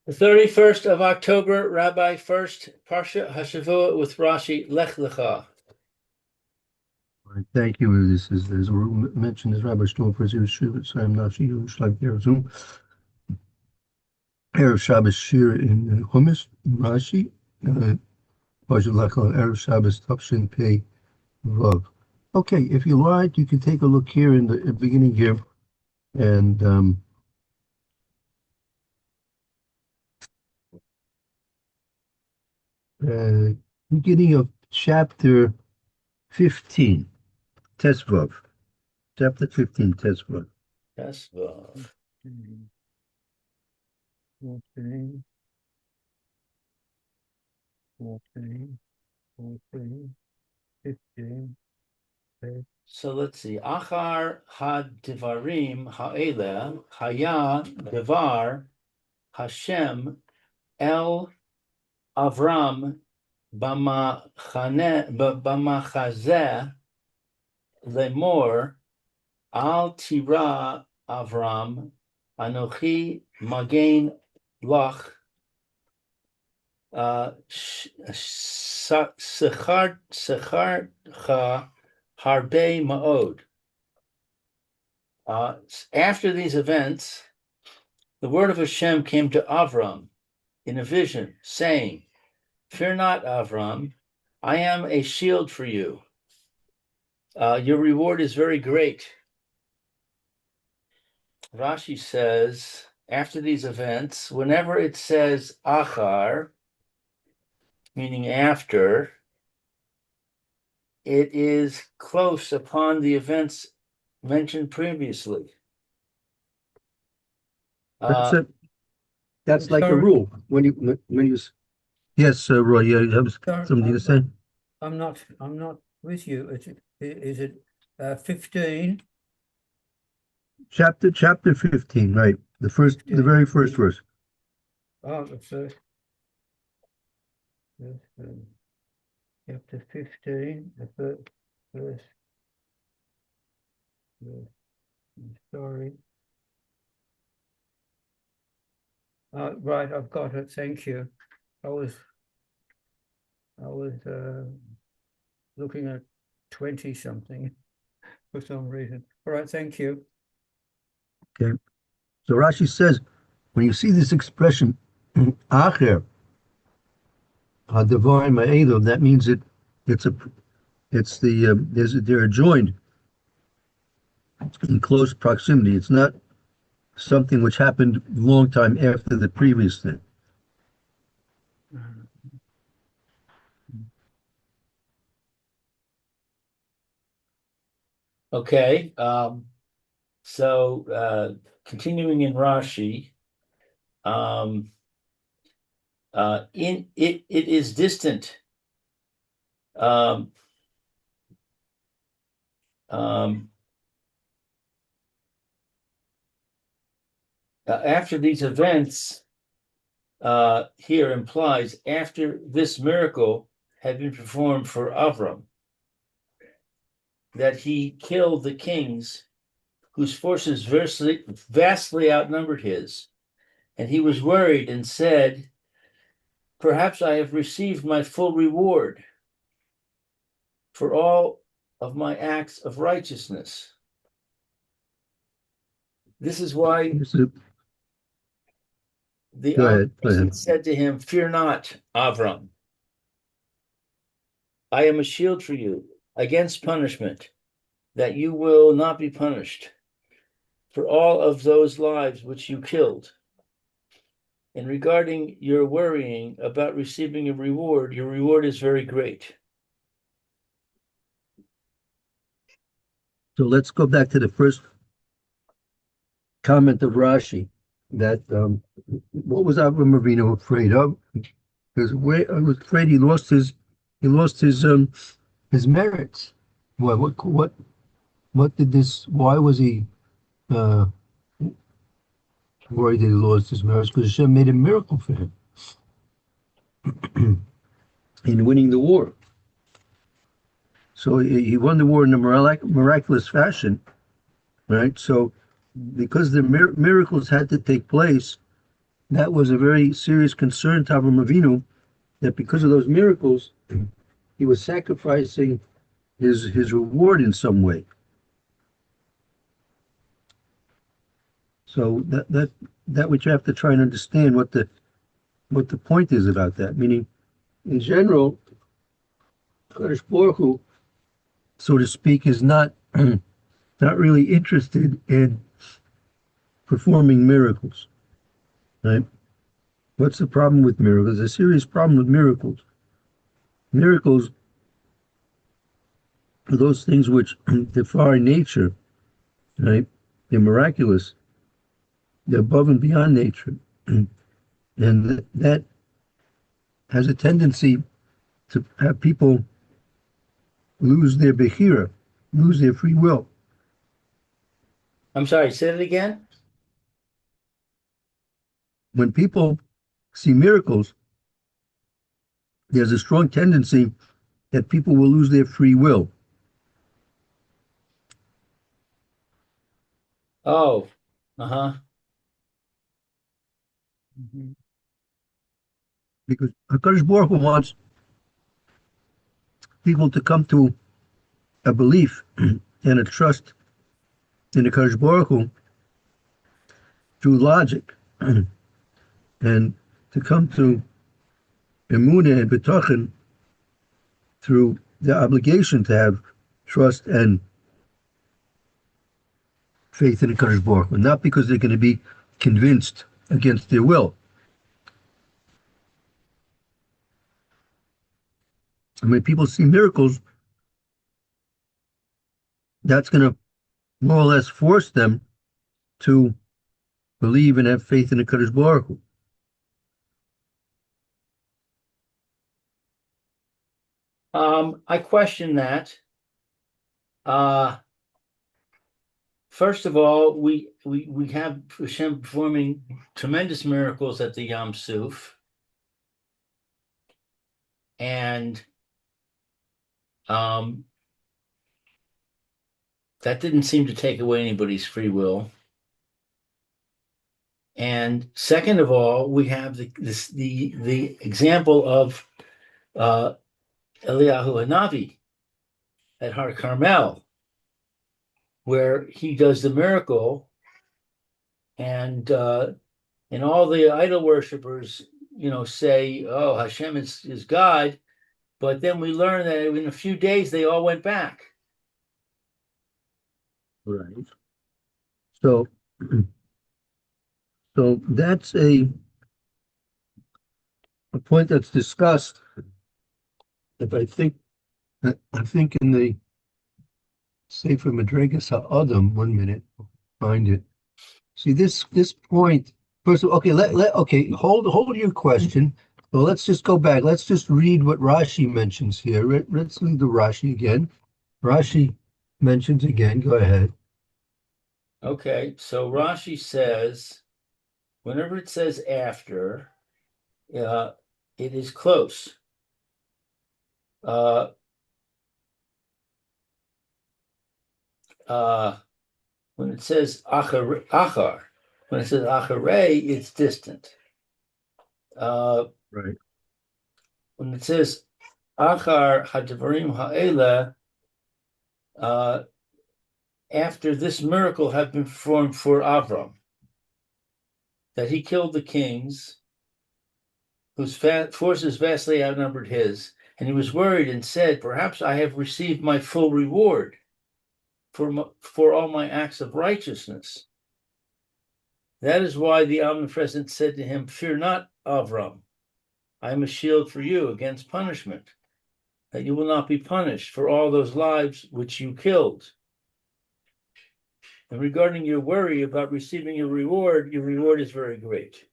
The 31st of October, Rabbi Furst, Parsha Hashavua with Rashi, Lech Lecha. Right, thank you. This is as mentioned as Rabbi Shmuel for Yeshua, so I'm not sure you like there Zoom. Erev Shabbos Shir in Chumash, Rashi, Parsha Lecha, Erev Shabbos Tafshin Pei Vav. Okay, if you like, you can take a look here in the beginning here, and beginning of chapter 15, Tesvav. Chapter 15, Tesvav. Tesvav. Okay. Okay. Okay. 15. Okay. So let's see. Achar ha-devarim ha'ele haya devar Hashem el Avram b'machazeh lemor al tira Avram anochi magen lach secharcha harbe ma'od. After these events, the word of Hashem came to Avram in a vision, saying, "Fear not, Avram, I am a shield for you. Your reward is very great." Rashi says, after these events, whenever it says achar, meaning after, it is close upon the events mentioned previously. That's like a rule. When you yes, Roy, you have something to say? I'm not with you. Is it 15? Chapter 15, right? The very first verse. Oh, the first. Chapter 15, the first verse. Sorry. Right, I've got it. Thank you. I was looking at 20 something for some reason. All right, thank you. Okay. So Rashi says, when you see this expression, acher, hadavar ma'edo, that means they're joined in close proximity. It's not something which happened a long time after the previous thing. Okay. So continuing in Rashi, it is distant. After these events, here implies after this miracle had been performed for Avram, that he killed the kings whose forces vastly outnumbered his. And he was worried and said, "Perhaps I have received my full reward for all of my acts of righteousness." This is why the angel said to him, "Fear not, Avram. I am a shield for you against punishment, that you will not be punished for all of those lives which you killed. And regarding your worrying about receiving a reward, your reward is very great." So let's go back to the first comment of Rashi. That what was Avram Avinu afraid of? Because I was afraid he lost his merits. What did this? Why was he worried that he lost his merits? Because Hashem made a miracle for him in winning the war. So he won the war in a miraculous fashion, right? So because the miracles had to take place, that was a very serious concern to Avraham Avinu, that because of those miracles, he was sacrificing his reward in some way. So that which you have to try and understand what the point is about that. Meaning, in general, Kadosh Baruch Hu, so to speak, is not not really interested in performing miracles. Right? What's the problem with miracles? There's a serious problem with miracles. Miracles are those things which defy nature, right? They're miraculous. They're above and beyond nature. And that has a tendency to have people lose their bechira, lose their free will. I'm sorry, say it again. When people see miracles, there's a strong tendency that people will lose their free will. Oh, uh-huh. Mhm. Because HaKadosh Baruch Hu wants people to come to a belief and a trust in the HaKadosh Baruch Hu through logic, and to come to emunah and betachin through the obligation to have trust and faith in the HaKadosh Baruch Hu, not because they're going to be convinced against their will. And when people see miracles, that's going to more or less force them to believe and have faith in the Kadosh Baruch Hu. I question that. First of all, we have Hashem performing tremendous miracles at the Yam Suf, and that didn't seem to take away anybody's free will. And second of all, we have the example of Eliyahu Hanavi at Har Carmel, where he does the miracle, and all the idol worshippers, say, "Oh, Hashem is God," but then we learn that in a few days they all went back. Right. So, so that's a point that's discussed. If I think in the Sefer Madregas HaAdam, 1 minute, find it. See this point. First of all, okay, hold your question. Well, let's just go back. Let's just read what Rashi mentions here. Let's read the Rashi again. Rashi mentions again. Go ahead. Okay, so Rashi says, whenever it says after, it is close. When it says achar, when it says acharei, it's distant. Right. When it says achar hadvarim ha'ela, after this miracle had been performed for Avram, that he killed the kings whose forces vastly outnumbered his, and he was worried and said, "Perhaps I have received my full reward for all my acts of righteousness." That is why the Omnipresent said to him, "Fear not, Avram. I am a shield for you against punishment, that you will not be punished for all those lives which you killed. And regarding your worry about receiving your reward is very great."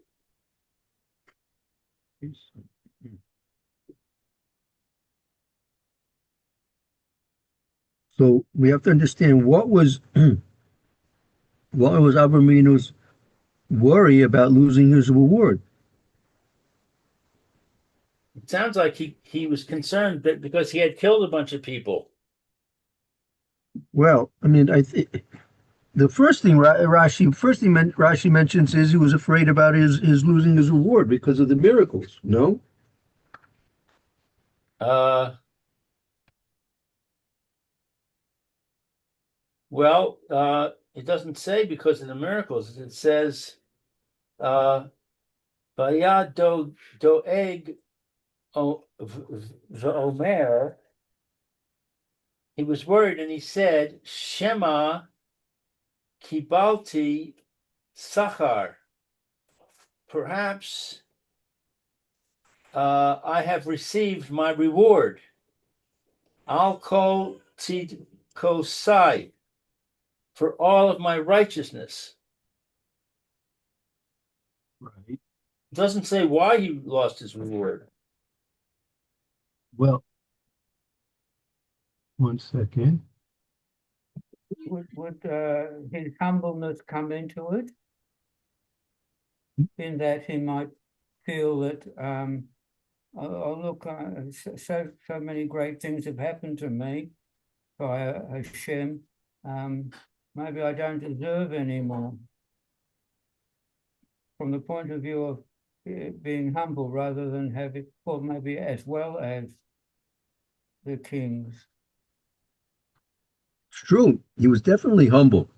So we have to understand what was Avraham Avinu's worry about losing his reward. It sounds like he was concerned because he had killed a bunch of people. Well, I mean, The first thing Rashi mentions is he was afraid about his losing his reward because of the miracles. No, Uh, well, it doesn't say because of the miracles. It says, "Vayad doeg v'omer." He was worried, and he said, "Shema kibalti sachar." Perhaps I have received my reward. Al kol tzidkosai, for all of my righteousness. right. It doesn't say why he lost his reward. Well, one second. Would his humbleness come into it? In that he might feel that, oh look, so many great things have happened to me by Hashem. Maybe I don't deserve any more. From the point of view of being humble rather than having, or maybe as well as the kings. It's true. He was definitely humble.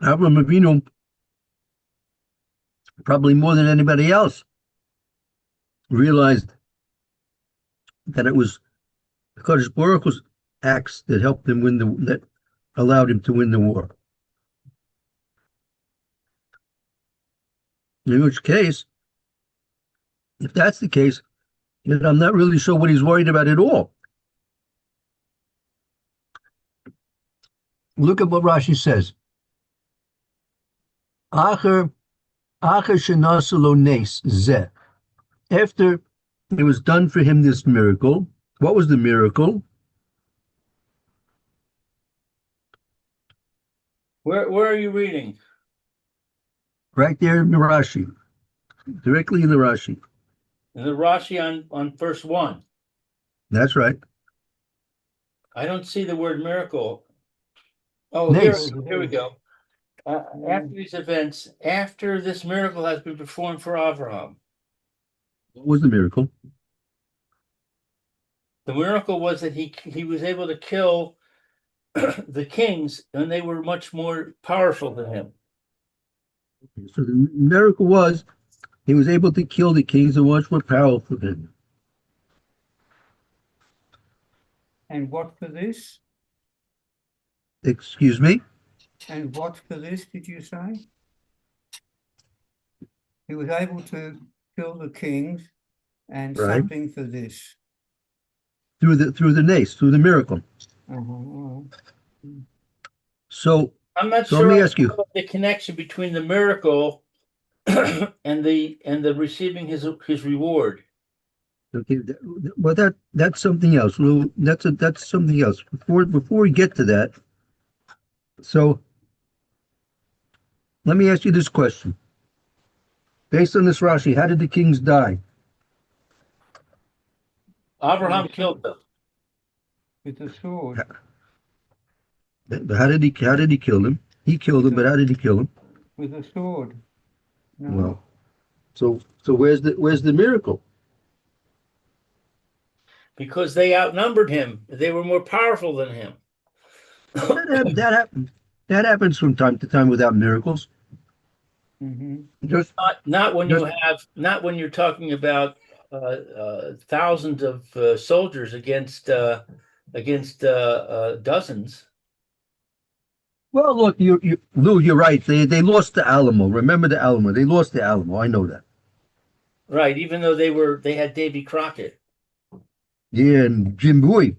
Abraham Avinu, probably more than anybody else, realized that it was because Baruch's acts that helped him that allowed him to win the war. In which case, if that's the case, then I'm not really sure what he's worried about at all. Look at what Rashi says. Acher shenasalo nes zeh. After it was done for him this miracle, what was the miracle? Where are you reading? Right there in the Rashi, directly in the Rashi. In the Rashi on verse 1. That's right. I don't see the word miracle. Oh, Nice. here we go. After these events, after this miracle has been performed for Abraham. What was the miracle? The miracle was that he was able to kill the kings, and they were much more powerful than him. So the miracle was he was able to kill the kings and much more powerful than him. And what for this? Excuse me? And what for this, did you say? He was able to kill the kings and Right. something for this. Through the miracle. So I'm not So sure let me ask you. about the connection between the miracle and the receiving his reward. Okay, that's something else. That's something else. Before we get to that, so let me ask you this question. Based on this Rashi, how did the kings die? Abraham killed them. With the sword. How did he kill them? He killed them, but how did he kill them? With a sword. No. Well, so where's the miracle? Because they outnumbered him. They were more powerful than him. That happens from time to time without miracles. Just Not when you're talking about thousands of soldiers against dozens. Well, look, Lou, you're right. They lost the Alamo. Remember the Alamo? They lost the Alamo. I know that. Right, even though they had Davy Crockett. Yeah, and Jim Bowie.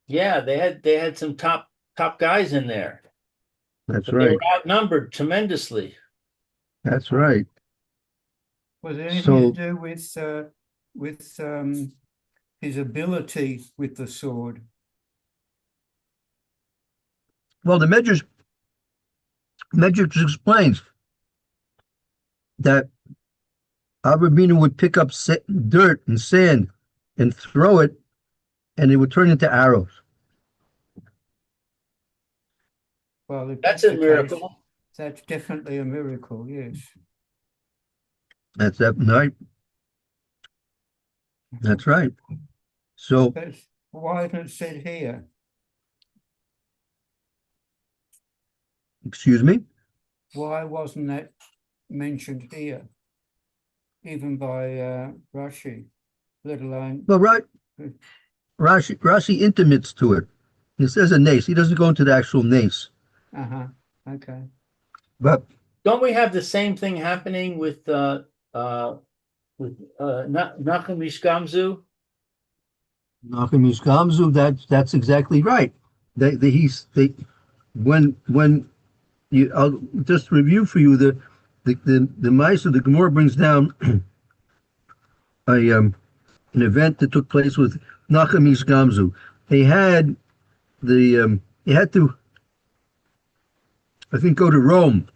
Yeah, they had some top guys in there. That's But they right. were outnumbered tremendously. That's right. Was it anything to do with his ability with the sword? Well, the Medrash explains that Rabbeinu would pick up dirt and sand and throw it, and it would turn into arrows. Well, if That's that's a the case, miracle. that's definitely a miracle, yes. That's that night. That's right. So, But why isn't it said here? excuse me. Why wasn't that mentioned here, even by Rashi, let alone? Well, right. Rashi intimates to it. He says a nace. He doesn't go into the actual nace. Uh-huh. Okay. But Don't we have the same thing happening with Nachum Gamzu? Nachamis Gamzu, that's exactly right. When you, I'll just review for you the mice of the Gemara brings down a an event that took place with Nachamis Gamzu. They had to, I think, go to Rome.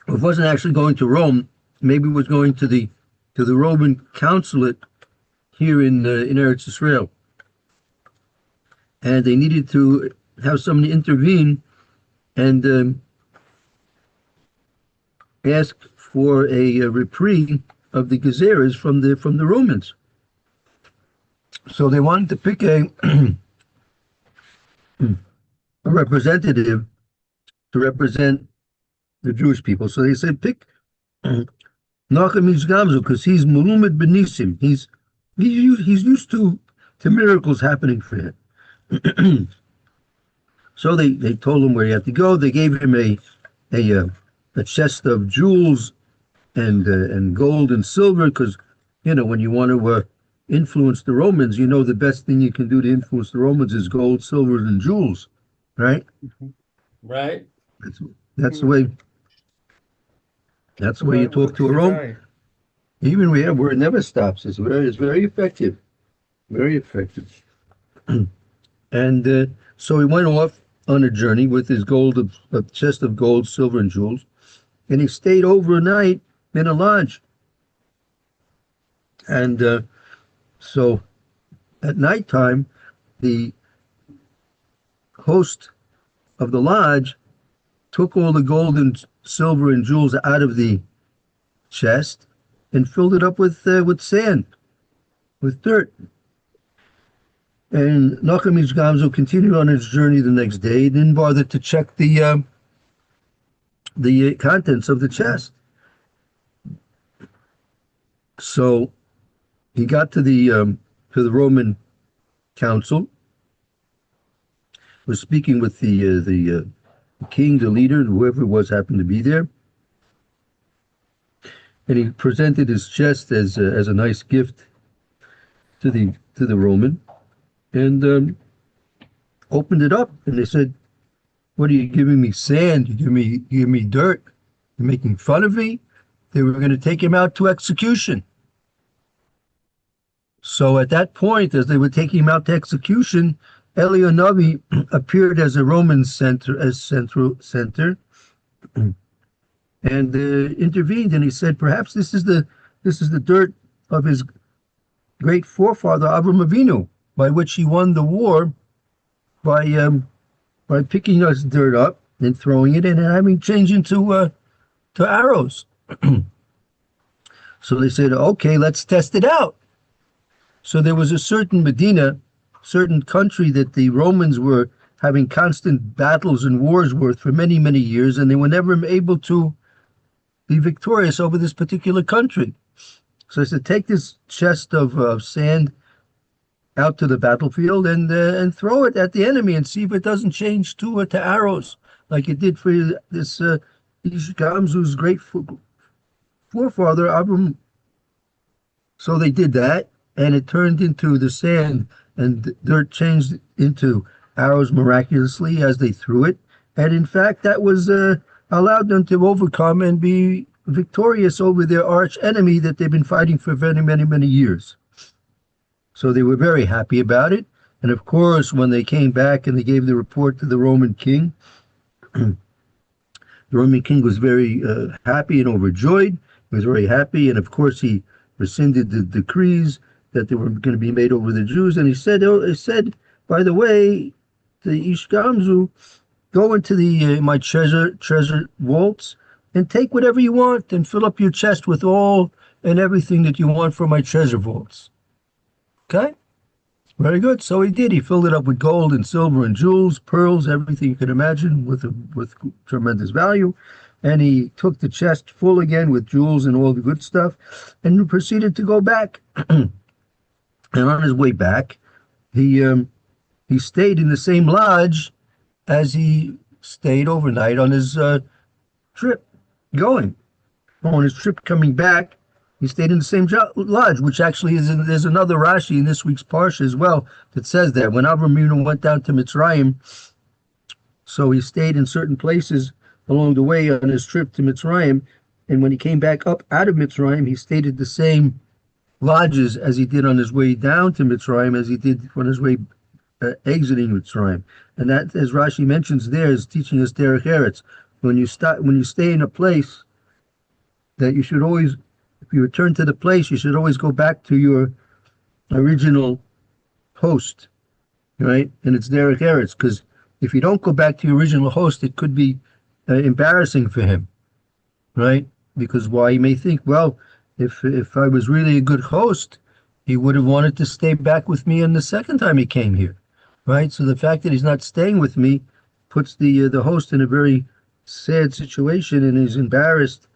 It wasn't actually going to Rome. Maybe it was going to the Roman consulate here in Eretz Israel, and they needed to have somebody intervene and ask for a reprieve of the Gezeras from the Romans. So they wanted to pick a a representative to represent the Jewish people. So they said pick Nachum Gamzu because he's Mulumed Benisim. He's used to miracles happening for him. So they told him where he had to go. They gave him a chest of jewels and gold and silver because when you want to influence the Romans, the best thing you can do to influence the Romans is gold, silver, and jewels, right? Right? That's, that's the way. That's the way you talk to a Roman. Even where it never stops. It's very effective, very effective. And so he went off on a journey with his a chest of gold, silver, and jewels, and he stayed overnight in a lodge. And so at nighttime, the host of the lodge took all the gold and silver and jewels out of the chest and filled it up with sand, with dirt. And Nachum Gamzu continued on his journey the next day. He didn't bother to check the contents of the chest. So he got to the Roman council, was speaking with the king, the leader, whoever it was happened to be there, and he presented his chest as a nice gift to the Roman, and opened it up, and they said, "What are you giving me? Sand? You give me dirt? You're making fun of me?" They were going to take him out to execution. So at that point, as they were taking him out to execution, Elionavi appeared as a Roman center, and intervened, and he said, "Perhaps this is the dirt of his great forefather Avram Avinu, by which he won the war by picking us dirt up and throwing it in and having changed into to arrows." So they said, "Okay, let's test it out." So there was a certain Medina, certain country that the Romans were having constant battles and wars with for many, many years, and they were never able to be victorious over this particular country. So I said, take this chest of sand out to the battlefield and throw it at the enemy and see if it doesn't change to arrows like it did for this Ish Gamzu's great forefather Abram. So they did that, and it turned into the sand, and the dirt changed into arrows miraculously as they threw it. And in fact, that was allowed them to overcome and be victorious over their arch enemy that they've been fighting for many, many, many years. So they were very happy about it. And of course, when they came back and they gave the report to the Roman king, the Roman king was very happy and overjoyed. He was very happy. And of course, he rescinded the decrees that they were going to be made over the Jews. And he said, by the way, the Ish Gamzu go into the my treasure vaults and take whatever you want and fill up your chest with all and everything that you want from my treasure vaults. Okay? Very good. So he did. He filled it up with gold and silver and jewels, pearls, everything you could imagine with tremendous value. And he took the chest full again with jewels and all the good stuff and proceeded to go back. And on his way back, he stayed in the same lodge as he stayed overnight on his trip going. On his trip coming back, he stayed in the same lodge, which actually there's another Rashi in this week's Parsha as well that says that when Avram Avinu went down to Mitzrayim, so he stayed in certain places along the way on his trip to Mitzrayim, and when he came back up out of Mitzrayim, he stayed at the same lodges as he did on his way down to Mitzrayim, as he did on his way exiting Mitzrayim. And that, as Rashi mentions there, is teaching us derech eretz. When you stay in a place, that you should always, if you return to the place, you should always go back to your original host, right? And it's derech eretz, because if you don't go back to your original host, it could be embarrassing for him, right? Because why? He may think, well, if I was really a good host, he would have wanted to stay back with me on the second time he came here, right? So the fact that he's not staying with me puts the host in a very sad situation, and he's embarrassed,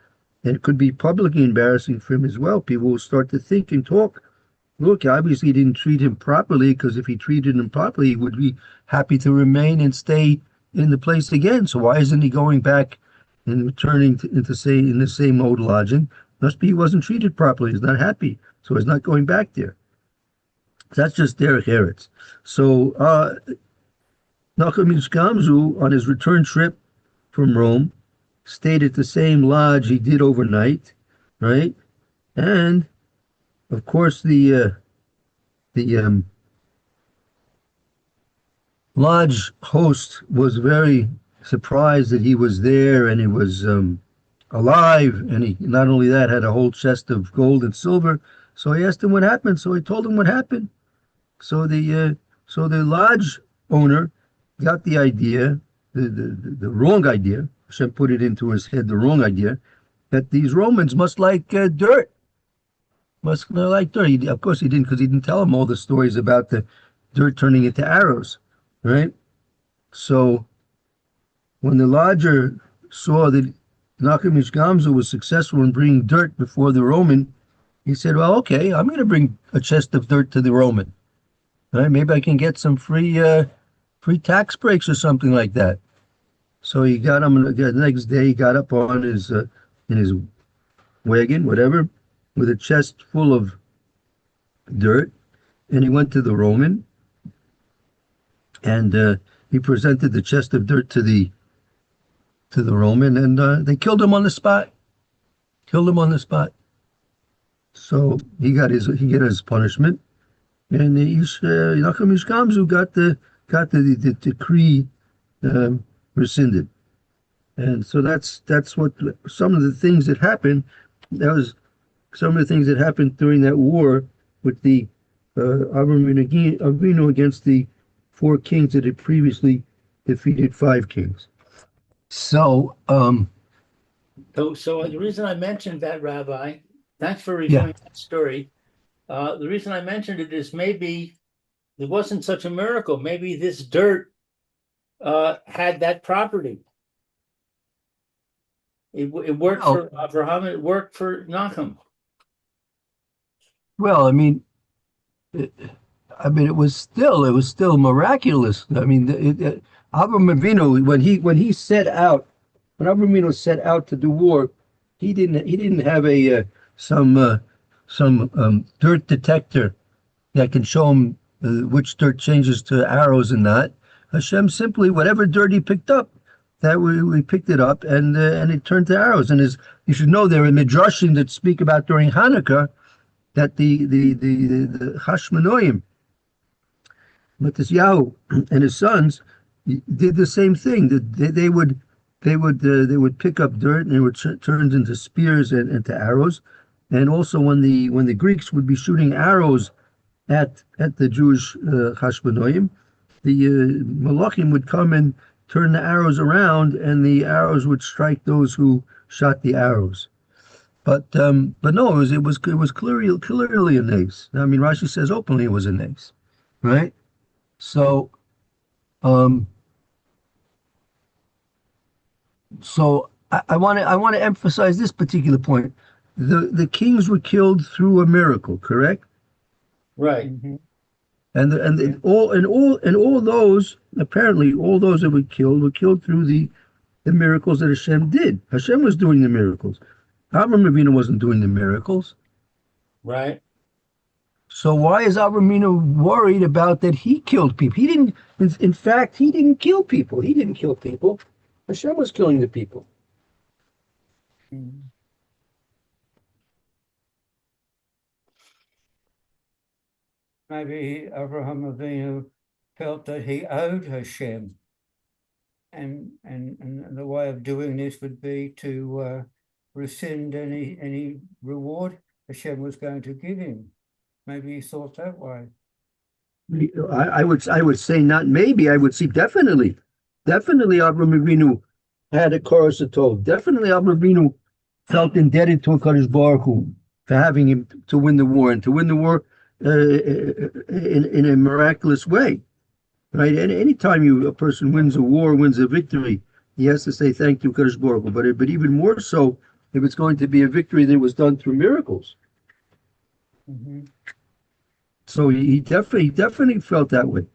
and it could be publicly embarrassing for him as well. People will start to think and talk. Look, obviously he didn't treat him properly, because if he treated him properly, he would be happy to remain and stay in the place again. So why isn't he going back and returning in the same old lodging? Must be he wasn't treated properly. He's not happy, so he's not going back there. That's just derech eretz. So Nachum Ish Gamzu, on his return trip from Rome, stayed at the same lodge he did overnight, right? And of course, the lodge host was very surprised that he was there, and he was alive, and he not only that had a whole chest of gold and silver. So he asked him what happened. So he told him what happened. So the lodge owner got the idea, the wrong idea. Hashem put it into his head, the wrong idea, that these Romans must like dirt. Must like dirt. Of course he didn't, because he didn't tell him all the stories about the dirt turning into arrows, right? So when the lodger saw that Nachum Ish Gamzu was successful in bringing dirt before the Roman, he said, well, okay, I'm going to bring a chest of dirt to the Roman. Right? Maybe I can get some free tax breaks or something like that. So he got him the next day. He got up on his in his wagon, whatever, with a chest full of dirt, and he went to the Roman, and he presented the chest of dirt to the Roman, and they killed him on the spot. Killed him on the spot. So he got his punishment, and Nachum Ish Gamzu got the decree rescinded. And so that's what some of the things that happened. That was some of the things that happened during that war with the Avram Avinu against the 4 kings that had previously defeated 5 kings. So the reason I mentioned that, Rabbi, thanks for reviewing that story. The reason I mentioned it is maybe it wasn't such a miracle. Maybe this dirt had that property. It worked for Abraham. It worked for Nachum. Well, I mean, it was still miraculous. I mean, Avram Avinu, when he set out, when Avram Avinu set out to do war, he didn't have some dirt detector that can show him which dirt changes to arrows and not. Hashem simply, whatever dirt he picked up, that we picked it up, and it turned to arrows. And you should know, there are midrashim that speak about during Hanukkah that the Hashmonaim, Matisyahu and his sons, did the same thing. They would pick up dirt, and it would turn into spears and into arrows. And also when the Greeks would be shooting arrows at the Jewish Hashmonaim, the Malachim would come turn the arrows around, and the arrows would strike those who shot the arrows. But no, it was clearly a nace. I mean, Rashi says openly it was a nace, right? So um, I want to emphasize this particular point. The kings were killed through a miracle, correct? Right. Mhm. And all those, apparently all those that were killed through the miracles that Hashem did. Hashem was doing the miracles. Avram Avinu wasn't doing the miracles. Right. So why is Avram Avinu worried about that he killed people? He didn't. In fact, he didn't kill people. He didn't kill people. Hashem was killing the people. Mhm. Maybe Abraham Avinu felt that he owed Hashem, and the way of doing this would be to rescind any reward Hashem was going to give him. Maybe he thought that way. I would say not maybe. I would say definitely. Definitely Avram Avinu had a chorus of told. Definitely Avram Avinu felt indebted to HaKadosh Baruch Hu for having him to win the war and to win the war in a miraculous way. Right? And anytime a person wins a war, wins a victory, he has to say thank you, Kadosh Baruch Hu. But even more so if it's going to be a victory that was done through miracles. Mhm. So he definitely felt that way.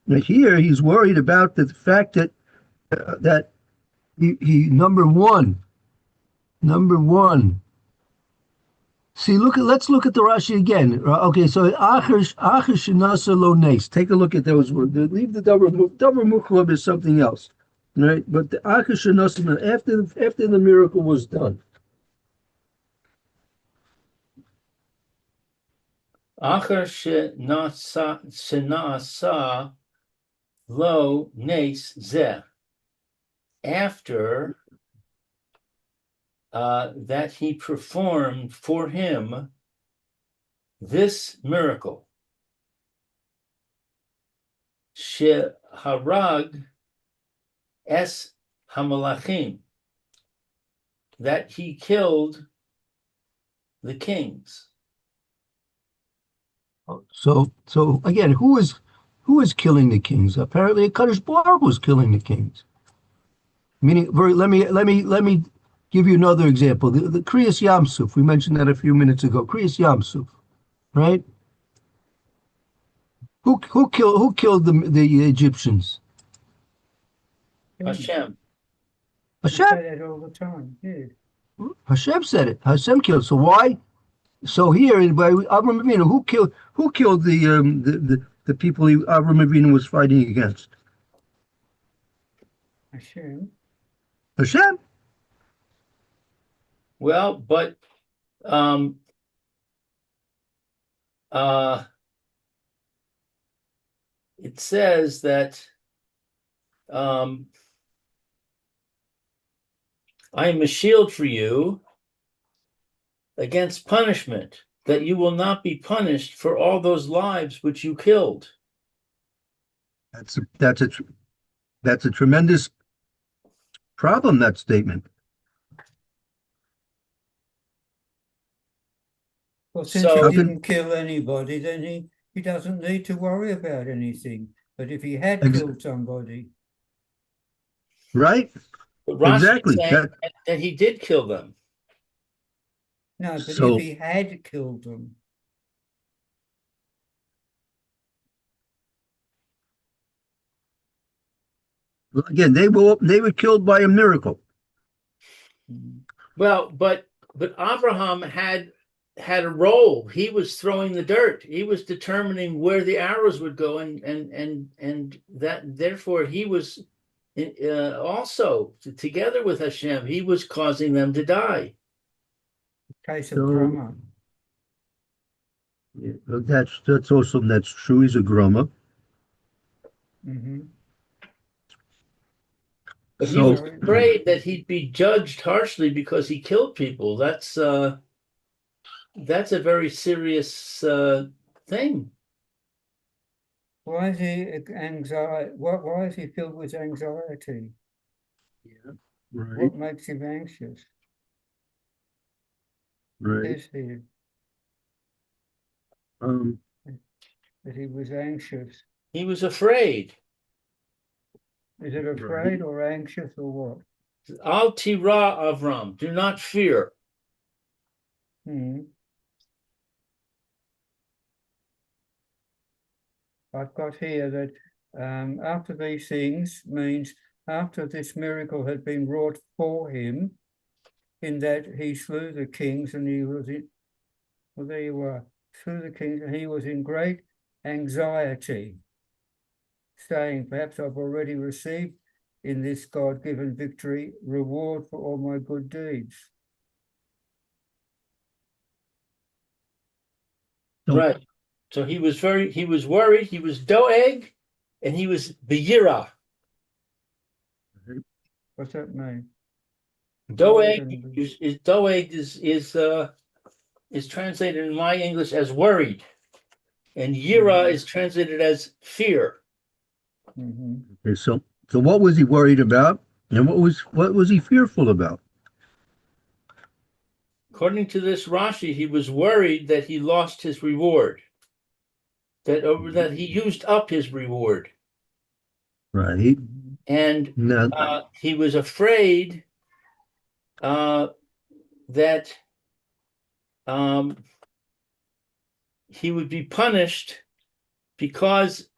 Now here he's worried about the fact that that he number one. See, let's look at the Rashi again. Okay, so Acher Shinasa Lo Nes. Take a look at those words. Leave the Davar Mukhlab is something else, right? But the Acher Shinasa after the miracle was done. Acher shenasa lo nes zeh. After that he performed for him this miracle. Sheharag es hamalachim. That he killed the kings. So again, who is killing the kings? Apparently, Kadosh Baruch was killing the kings. Meaning, let me give you another example. The Kriyas Yamsuf. We mentioned that a few minutes ago. Kriyas Yamsuf, right? Who killed the Egyptians? Hashem. He Hashem. say that all the time. Yeah. Hashem said it. Hashem killed. So why? So here, by Avram Avinu, who killed the people Avram Avinu was fighting against? Hashem. Hashem. Well, but it says that I am a shield for you against punishment, that you will not be punished for all those lives which you killed. That's a tremendous problem. That statement. Well, since So- he didn't kill anybody, then he doesn't need to worry about anything. But if he had killed somebody, Right? But Rashi Exactly. is saying that he did kill them. no, but So- if he had killed them, Again, they were killed by a miracle. Well, but Abraham had a role. He was throwing the dirt. He was determining where the arrows would go, and that therefore he was also together with Hashem. He was causing them to die. case of So- Brahma. Yeah, that's also true. He's a groma. Hmm. But he So- was afraid that he'd be judged harshly because he killed people. That's a very serious thing. Why is he anxiety? Why is he filled with anxiety? Yeah. Right. What makes him anxious? Right. Is he Um. that he was anxious? He was afraid. Is it Right. afraid or anxious or what? Al tira Avram, do not fear. Hmm. I've got here that after these things means after this miracle had been wrought for him, in that he slew the kings and he was in, well, there you are, slew the kings and he was in great anxiety, saying, perhaps I've already received in this God-given victory reward for all my good deeds. So- Right. So he was worried, he was doeg, and he was beyira. What's that mean? Doeg is translated in my English as worried, and yira is translated as fear. Mhm. Okay, so what was he worried about, and what was he fearful about? According to this Rashi, he was worried that he lost his reward, that he used up his reward, Right. Mhm. and Now, he was afraid that um, he would be punished because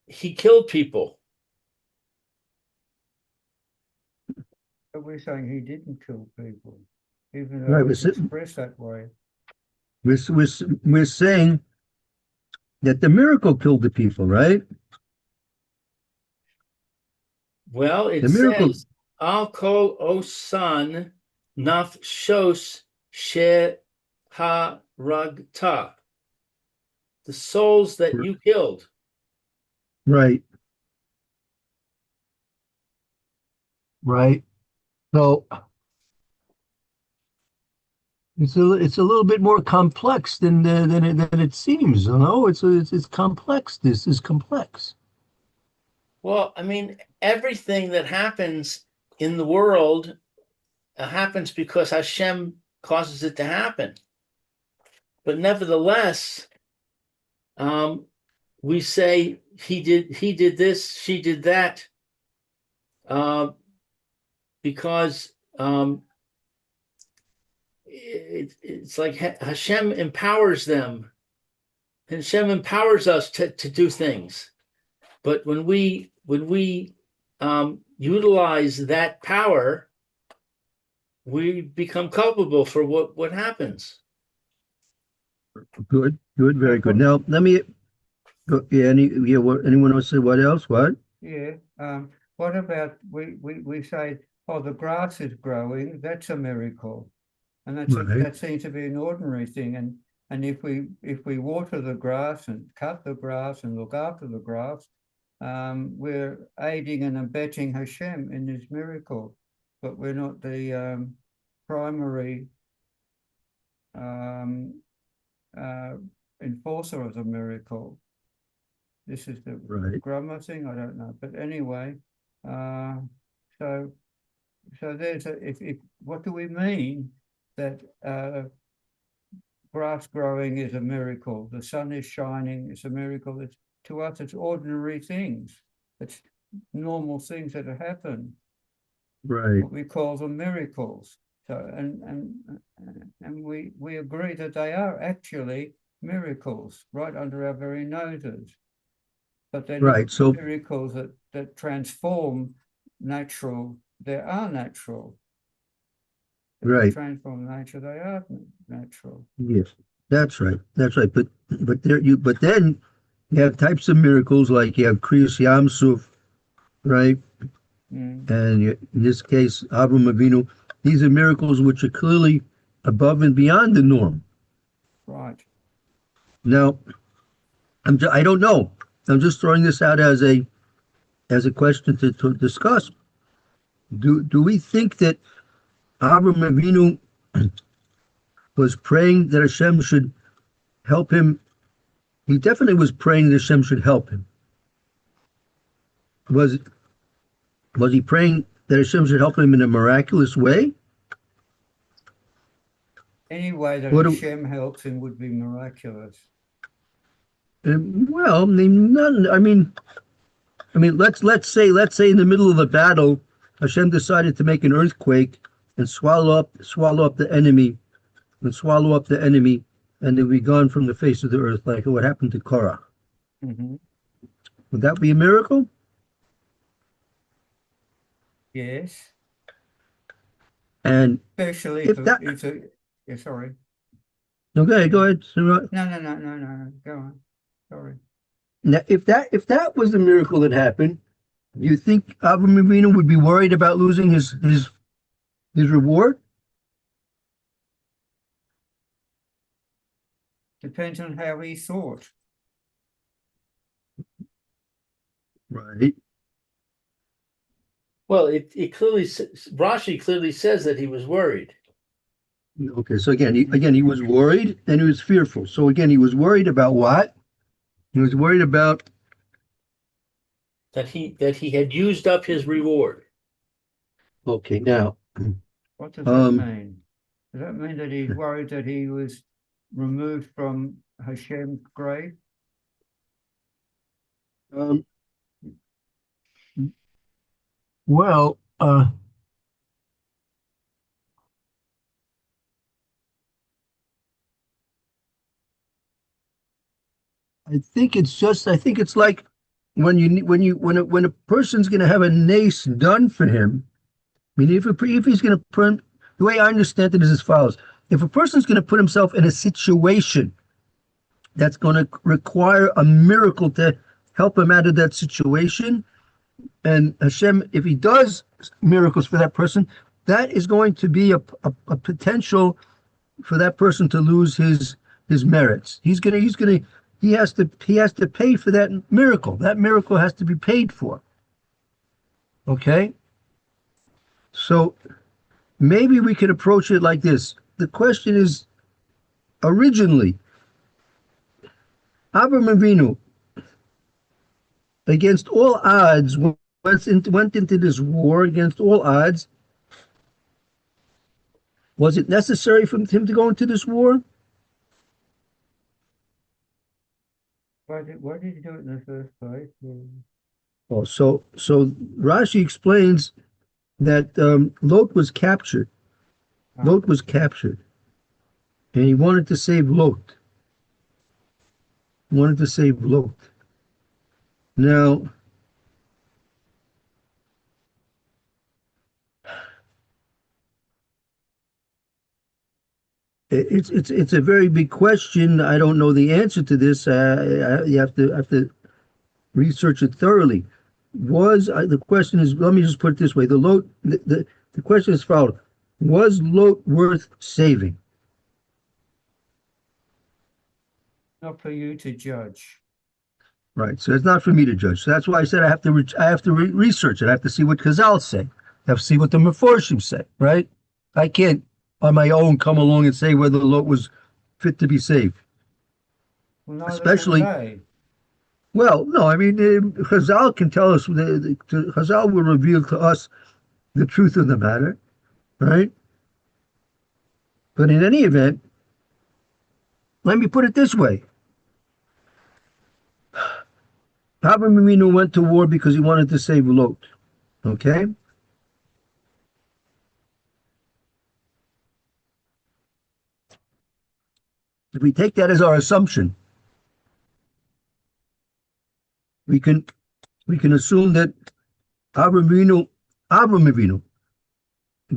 he killed people. But we're saying he didn't kill people, even though right, it's expressed that way. we're saying that the miracle killed the people, right? Well, it The miracle, says, Al kol osan nafshos she haragta, the souls that you killed. right, right. So it's a little bit more complex than it seems. You know, it's complex. This is complex. Well, I mean, everything that happens in the world happens because Hashem causes it to happen. But nevertheless, um, we say he did this, she did that, uh, because it's like Hashem empowers them. Hashem empowers us to do things. But when we utilize that power, we become culpable for what happens. Good, good, very good. Now let me. Yeah, anyone else say what else? What? Yeah. What about we say, oh, the grass is growing, that's a miracle. And Right, that seems to be an ordinary thing. And if we water the grass and cut the grass and look after the grass, we're aiding and abetting Hashem in this miracle. But we're not the primary um, uh, enforcer of the miracle. This is the right, grammar thing, I don't know. But anyway, so there's if what do we mean that grass growing is a miracle, the sun is shining, it's a miracle. It's, to us, it's ordinary things. It's normal things that happen. right, What we call them miracles. So and we agree that they are actually miracles right under our very noses. But they're not right. So, miracles that transform natural. They are natural. If they right, transform nature, they are natural. yes, that's right. But then you have types of miracles like you have Kriyas Yamsuf, right? Mm, And in this case, Avram Avinu. These are miracles which are clearly above and beyond the norm. right. Now, I don't know. I'm just throwing this out as a question to discuss. Do we think that Avram Avinu was praying that Hashem should help him He definitely was praying that Hashem should help him. Was he praying that Hashem should help him in a miraculous way? Any way that What do- Hashem helps him would be miraculous. Well, let's say in the middle of a battle, Hashem decided to make an earthquake and swallow up the enemy, and they'll be gone from the face of the earth, like what happened to Korah. Mhm. Would that be a miracle? Yes, And especially if that, yeah, sorry. okay, go ahead. No, go on. Sorry. Now, if that was the miracle that happened, do you think Avraham Avinu would be worried about losing his reward? Depends on how he thought. Right. Well, it clearly Rashi clearly says that he was worried. Okay, so again, he was worried and he was fearful. So again, he was worried about what? He was worried about That he had used up his reward. okay, now What does that mean? Does that mean that he's worried that he was removed from Hashem's grave? well, I think it's like when a person's going to have a nace done for him. I mean, if he's going to put, the way I understand it is as follows: if a person's going to put himself in a situation that's going to require a miracle to help him out of that situation, and Hashem, if he does miracles for that person, that is going to be a potential for that person to lose his merits. He has to pay for that miracle. That miracle has to be paid for. Okay? So maybe we could approach it like this. The question is, originally, Avraham Avinu, against all odds, went into this war against all odds. Was it necessary for him to go into this war? Why did he do it in the first place? Oh, so Rashi explains that Lot was captured. Lot was captured, and he wanted to save Lot. Now, it's a very big question. I don't know the answer to this. You have to research it thoroughly. The question is? Let me just put it this way: the question is followed: was Lot worth saving? Not for you to judge. Right. So it's not for me to judge. So that's why I said I have to research it. I have to see what Chazal say. I have to see what the Meforshim say. Right. I can't on my own come along and say whether Lot was fit to be saved. Well, Especially. Well, no. I mean, Chazal can tell us. Chazal will reveal to us the truth of the matter. Right. But in any event, let me put it this way. Avraham Avinu went to war because he wanted to save Lot. Okay? If we take that as our assumption, we can assume that Avraham Avinu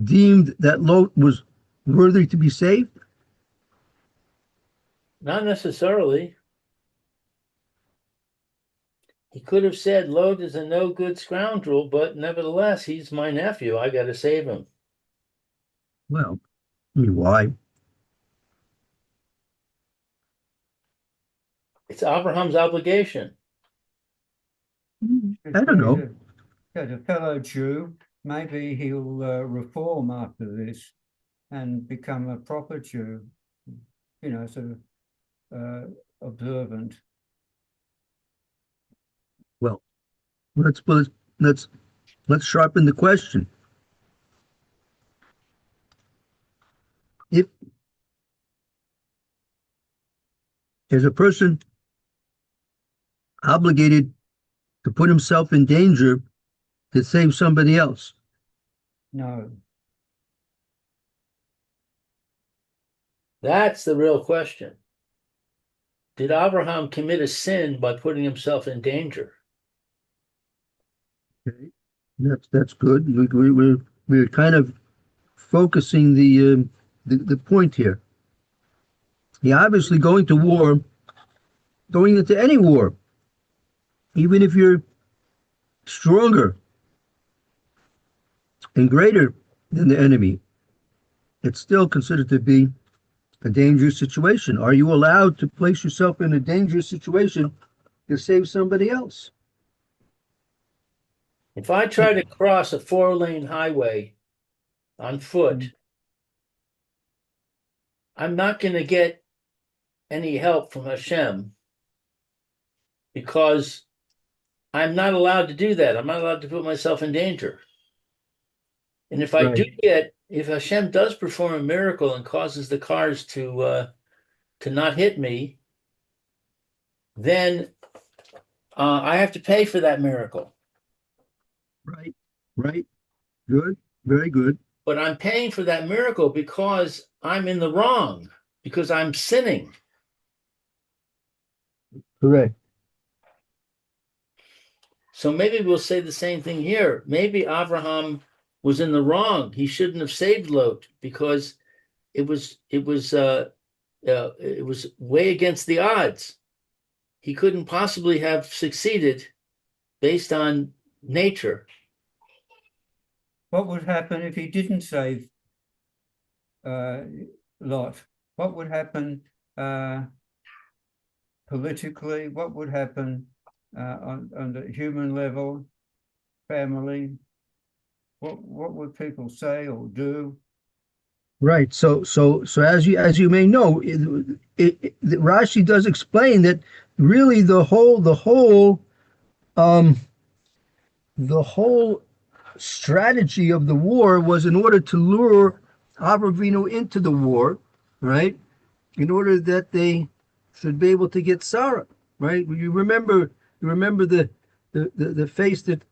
deemed that Lot was worthy to be saved. Not necessarily. He could have said, Lot is a no-good scoundrel, but nevertheless, he's my nephew. I got to save him. Well, I mean, why? It's Abraham's obligation. I don't know. As a fellow Jew, maybe he'll reform after this and become a proper Jew, sort of observant. let's let's sharpen the question. If is a person obligated to put himself in danger to save somebody else? No. That's the real question. Did Abraham commit a sin by putting himself in danger? Okay, that's good. We're kind of focusing the point here. He obviously going to war, going into any war, even if you're stronger and greater than the enemy, it's still considered to be a dangerous situation. Are you allowed to place yourself in a dangerous situation to save somebody else? If I try to cross a 4-lane highway on foot, I'm not going to get any help from Hashem because I'm not allowed to do that. I'm not allowed to put myself in danger. And if Right. if Hashem does perform a miracle and causes the cars to not hit me, then I have to pay for that miracle. Right. Right. Good. Very good. But I'm paying for that miracle because I'm in the wrong, because I'm sinning. Correct. So maybe we'll say the same thing here. Maybe Abraham was in the wrong. He shouldn't have saved Lot because it was way against the odds. He couldn't possibly have succeeded based on nature. What would happen if he didn't save Lot? What would happen politically? What would happen on the human level, family? What would people say or do? Right. So as you may know, Rashi does explain that really um the whole strategy of the war was in order to lure Avram Avinu into the war, right? In order that they should be able to get Sarah, right? You remember the face that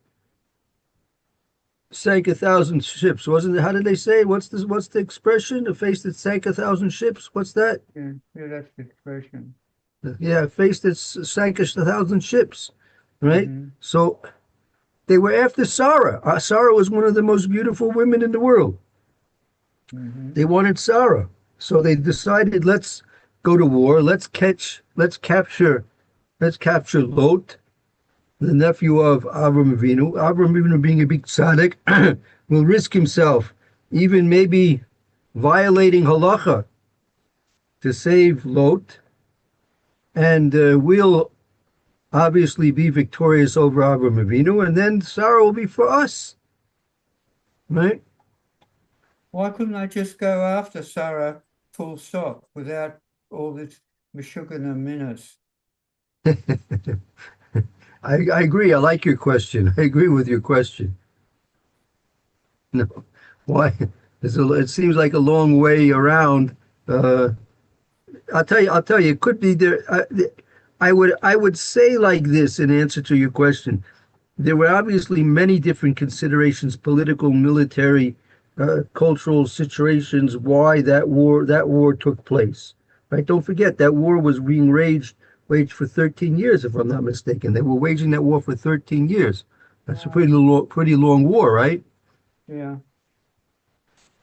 sank 1,000 ships, wasn't it? How did they say? What's the expression? A face that sank 1,000 ships. What's that? Yeah, that's the expression. Yeah, a face that sank 1,000 ships, right? Mm-hmm. So they were after Sarah. Sarah was one of the most beautiful women in the world. Mm-hmm. They wanted Sarah. So they decided, let's go to war. Let's capture Lot, the nephew of Avram Avinu. Avram Avinu, being a big tzaddik, will risk himself, even maybe violating halacha to save Lot, and we'll obviously be victorious over Avram Avinu, and then Sarah will be for us, right? Why couldn't I just go after Sarah full stop without all this Meshuggah minutes? I agree. I like your question. I agree with your question. No, why? It seems like a long way around. I'll tell you. It could be there. I would say like this in answer to your question. There were obviously many different considerations, political, military, cultural situations, why that war took place. Right? Don't forget that war was being waged for 13 years, if I'm not mistaken. They were waging that war for 13 years. That's a pretty long war, right? Yeah.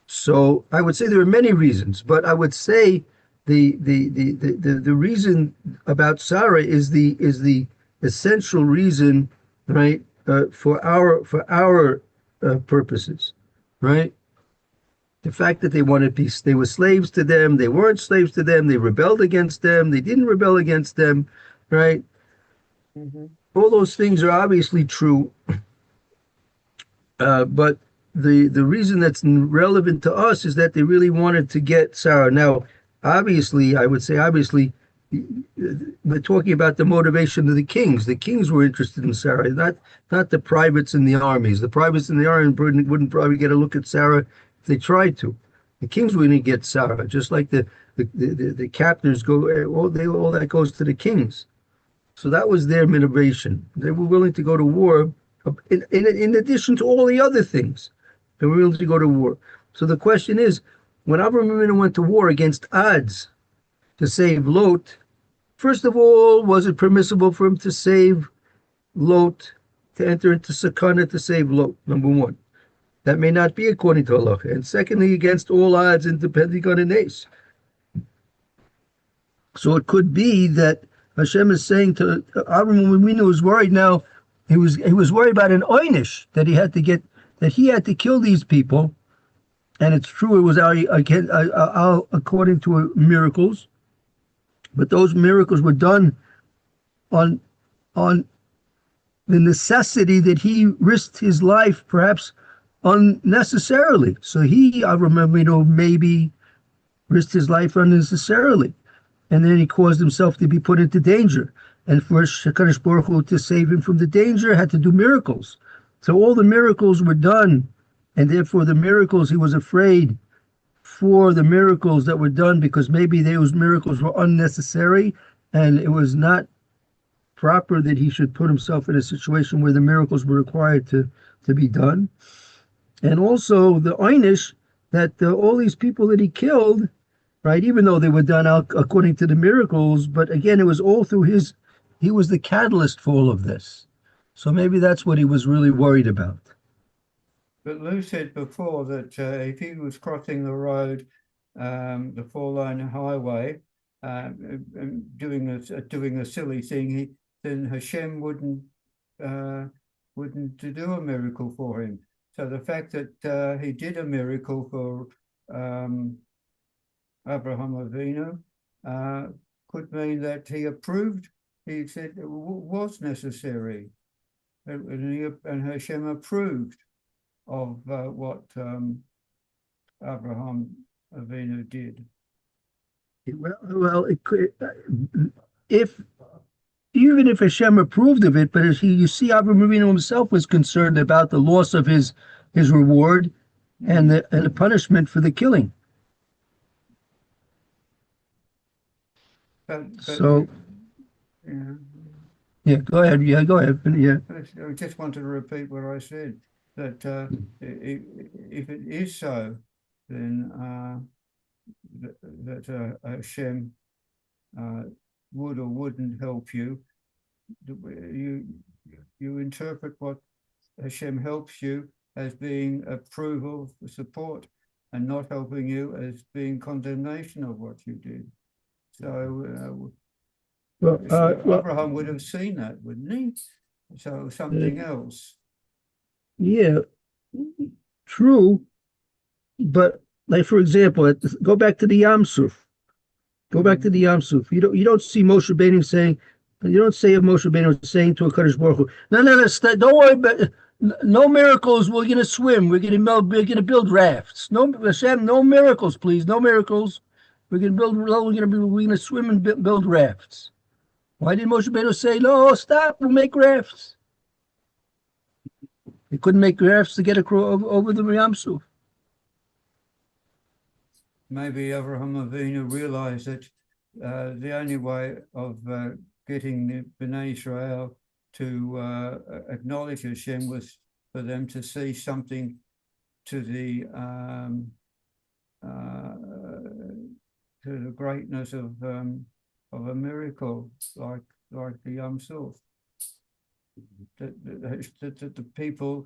So I would say there are many reasons, but I would say the reason about Sarah is the essential reason, right, for our purposes, right? The fact that they wanted peace, they were slaves to them, they weren't slaves to them, they rebelled against them, they didn't rebel against them, right? Mm-hmm. All those things are obviously true, but the reason that's relevant to us is that they really wanted to get Sarah. Now, obviously, I would say obviously we're talking about the motivation of the kings. The kings were interested in Sarah, not the privates in the armies. The privates in the army wouldn't probably get a look at Sarah if they tried to. The kings wouldn't get Sarah, just like the captors go. All that goes to the kings. So that was their motivation. They were willing to go to war, in addition to all the other things. They were willing to go to war. So the question is, when Avraham Avinu went to war against odds to save Lot, first of all, was it permissible for him to save Lot, to enter into Sakana to save Lot? Number one. That may not be according to halacha. And secondly, against all odds and depending on an ace. So it could be that Hashem is saying to Avraham Avinu was worried now. He was worried about an oynish that he had to kill these people, and it's true it was according to miracles, but those miracles were done on the necessity that he risked his life, perhaps unnecessarily. So Avraham Avinu maybe risked his life unnecessarily. And then he caused himself to be put into danger. And for HaKadosh Baruch Hu to save him from the danger, had to do miracles. So all the miracles were done, and therefore the miracles, he was afraid for the miracles that were done, because maybe those miracles were unnecessary, and it was not proper that he should put himself in a situation where the miracles were required to be done. And also the einish, that all these people that he killed, right, even though they were done out according to the miracles, but again, it was all through he was the catalyst for all of this. So maybe that's what he was really worried about. But Lou said before that if he was crossing the road, the four-lane highway, doing a silly thing, then Hashem wouldn't do a miracle for him. So the fact that he did a miracle for Avraham Avinu could mean that he approved. He said it was necessary, and Hashem approved of what Avraham Avinu did. Well, it could, even if Hashem approved of it, but you see, Avraham Avinu himself was concerned about the loss of his reward and the punishment for the killing. So, yeah, go ahead. Yeah, go ahead. Yeah. I just wanted to repeat what I said, that if it is so, then that Hashem would or wouldn't help you. You interpret what Hashem helps you as being approval, support, and not helping you as being condemnation of what you did. So Abraham would have seen that, wouldn't he? So something else. Yeah, true. But like, for example, go back to the Yam Suf. Go back to the Yam Suf. You don't see Moshe Rabbeinu saying, you don't say of Moshe Rabbeinu saying to a Kadosh Baruch Hu, no, don't worry about no miracles. We're going to swim. We're going to build rafts. No, Hashem, no miracles, please. No miracles. We're going to swim and build rafts. Why did Moshe Rabbeinu say, no, stop, we'll make rafts? They couldn't make rafts to get across over the Yam Suf. Maybe Avraham Avinu realized that the only way of getting the Bnei Israel to acknowledge Hashem was for them to see something to the greatness of a miracle like the Yam Suf. That the people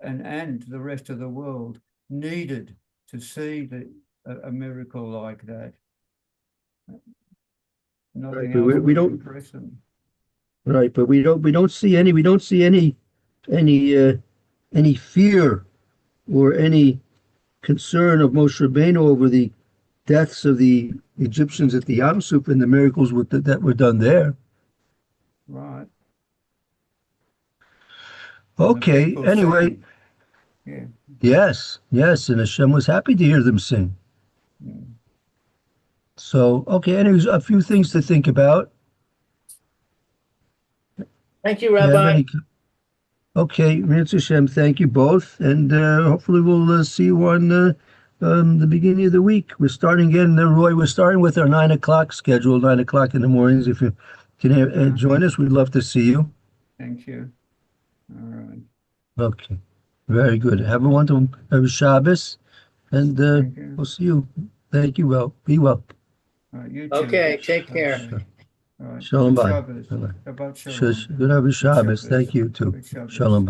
and the rest of the world needed to see a miracle like that. Nothing else we don't impress them. Right, but we don't see any fear or any concern of Moshe Rabbeinu over the deaths of the Egyptians at the Yam Suf and the miracles that were done there. Right. Okay. Anyway. Sing. Yeah. Yes, and Hashem was happy to hear them sing. So, okay, anyways, a few things to think about. Thank you, Do you have Rabbi. any? Okay, Mitzvah Hashem, thank you both, and hopefully we'll see you on the beginning of the week. We're starting again, Roy. We're starting with our 9 o'clock schedule, 9 o'clock in the mornings. If you can join us, we'd love to see you. Thank you. All right. Okay, very good. Have a wonderful Shabbos, and Thank you. we'll see you. Thank you. Well, be well. All right, you too. Okay, take care. Okay. All right. Shalom Good bye. Shabbos. Bye-bye. Shabbat shalom. Good Shabbos. Shabbos. Thank you too. Good Shabbos. Shalom.